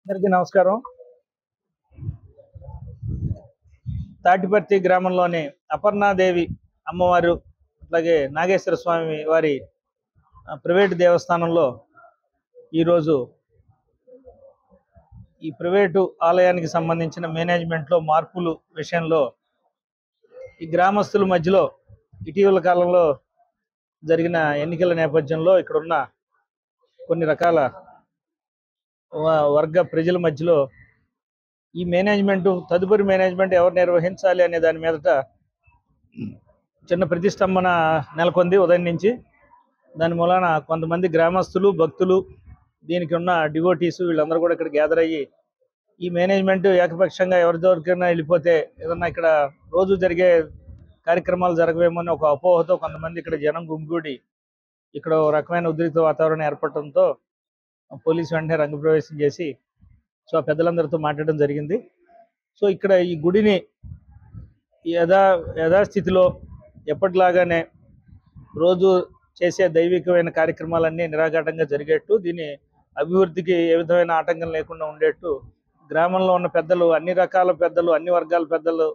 అందరికీ నమస్కారం. తాటిపర్తి గ్రామంలోని అపర్ణాదేవి అమ్మవారు అట్లాగే నాగేశ్వర స్వామి వారి ప్రైవేటు దేవస్థానంలో ఈరోజు ఈ ప్రైవేటు ఆలయానికి సంబంధించిన మేనేజ్మెంట్లో మార్పులు విషయంలో ఈ గ్రామస్తుల మధ్యలో ఇటీవల కాలంలో జరిగిన ఎన్నికల నేపథ్యంలో ఇక్కడున్న కొన్ని రకాల వర్గ ప్రజల మధ్యలో ఈ మేనేజ్మెంట్ తదుపరి మేనేజ్మెంట్ ఎవరు నిర్వహించాలి అనే దాని మీదట చిన్న ప్రతిష్టంభన నెలకొంది ఉదయం నుంచి. దాని మూలాన కొంతమంది గ్రామస్తులు భక్తులు దీనికి ఉన్న డివోటీసు వీళ్ళందరూ కూడా ఇక్కడ గ్యాదర్ అయ్యి ఈ మేనేజ్మెంట్ ఏకపక్షంగా ఎవరి దొరికైనా వెళ్ళిపోతే ఏదన్నా ఇక్కడ రోజు జరిగే కార్యక్రమాలు జరగవేమో అని ఒక అపోహతో కొంతమంది ఇక్కడ జనం గుమిగూడి ఇక్కడ ఒక రకమైన ఉద్రిక్త వాతావరణం ఏర్పడటంతో పోలీసు వెంటనే రంగప్రవేశం చేసి సో పెద్దలందరితో మాట్లాడడం జరిగింది. సో ఇక్కడ ఈ గుడిని యథాస్థితిలో ఎప్పటిలాగానే రోజు చేసే దైవికమైన కార్యక్రమాలన్నీ నిరాఘాటంగా జరిగేట్టు, దీని అభివృద్ధికి ఏ విధమైన ఆటంకం లేకుండా ఉండేట్టు గ్రామంలో ఉన్న పెద్దలు, అన్ని రకాల పెద్దలు, అన్ని వర్గాల పెద్దలు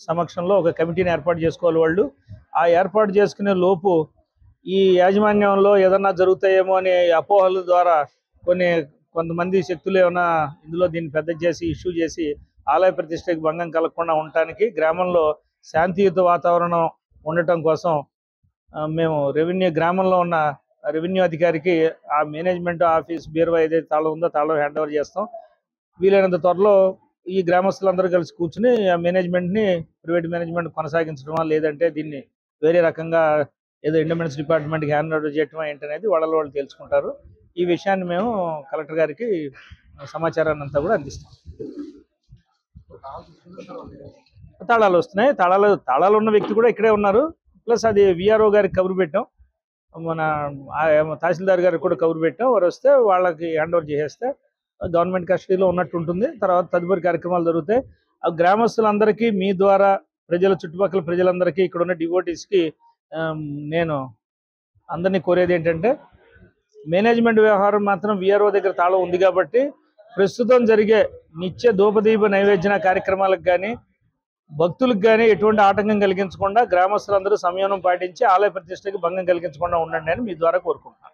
సమక్షంలో ఒక కమిటీని ఏర్పాటు చేసుకోవాలి. వాళ్ళు ఆ ఏర్పాటు చేసుకునే లోపు ఈ యాజమాన్యంలో ఏదన్నా జరుగుతాయేమో అనే అపోహల ద్వారా కొంతమంది శక్తులు ఏమైనా ఇందులో దీన్ని పెద్ద చేసి ఇష్యూ చేసి ఆలయ ప్రతిష్టకి భంగం కలగకుండా ఉండటానికి గ్రామంలో శాంతియుత వాతావరణం ఉండటం కోసం మేము గ్రామంలో ఉన్న రెవెన్యూ అధికారికి ఆ మేనేజ్మెంట్ ఆఫీస్ బీరువా ఏదైతే తాళం ఉందో తాళం హ్యాండ్ ఓవర్ చేస్తాం. వీలైనంత త్వరలో ఈ గ్రామస్తులందరూ కలిసి కూర్చుని ఆ మేనేజ్మెంట్ని ప్రైవేట్ మేనేజ్మెంట్ కొనసాగించడమా లేదంటే దీన్ని వేరే రకంగా ఏదో ఇండస్ట్రియల్ డిపార్ట్మెంట్కి హ్యాండ్ ఓవర్ చేయటమా ఏంటనేది వాళ్ళు తెలుసుకుంటారు. ఈ విషయాన్ని మేము కలెక్టర్ గారికి సమాచారాన్ని అంతా కూడా అందిస్తాం. తాళాలు వస్తున్నాయి. తాళాలు ఉన్న వ్యక్తి కూడా ఇక్కడే ఉన్నారు. ప్లస్ అది విఆర్ఓ గారికి కబురు పెట్టాం, మన తహసీల్దార్ గారికి కూడా కబురు పెట్టాం. వారు వస్తే వాళ్ళకి హ్యాండ్ ఓవర్ చేసేస్తే గవర్నమెంట్ కస్టడీలో ఉన్నట్టు ఉంటుంది. తర్వాత తదుపరి కార్యక్రమాలు జరుగుతాయి. ఆ గ్రామస్తులందరికీ మీ ద్వారా చుట్టుపక్కల ప్రజలందరికీ ఇక్కడ ఉన్న డివోటీస్కి నేను అందరినీ కోరేది ఏంటంటే, మేనేజ్మెంట్ వ్యవహారం మాత్రం విఆర్ఓ దగ్గర తాళం ఉంది కాబట్టి ప్రస్తుతం జరిగే నిత్య ధూపదీప నైవేద్య కార్యక్రమాలకు కానీ భక్తులకు కానీ ఎటువంటి ఆటంకం కలిగించకుండా గ్రామస్తులందరూ సంయమనం పాటించి ఆలయ ప్రతిష్టకి భంగం కలిగించకుండా ఉండండి అని మీ ద్వారా కోరుకుంటున్నాను.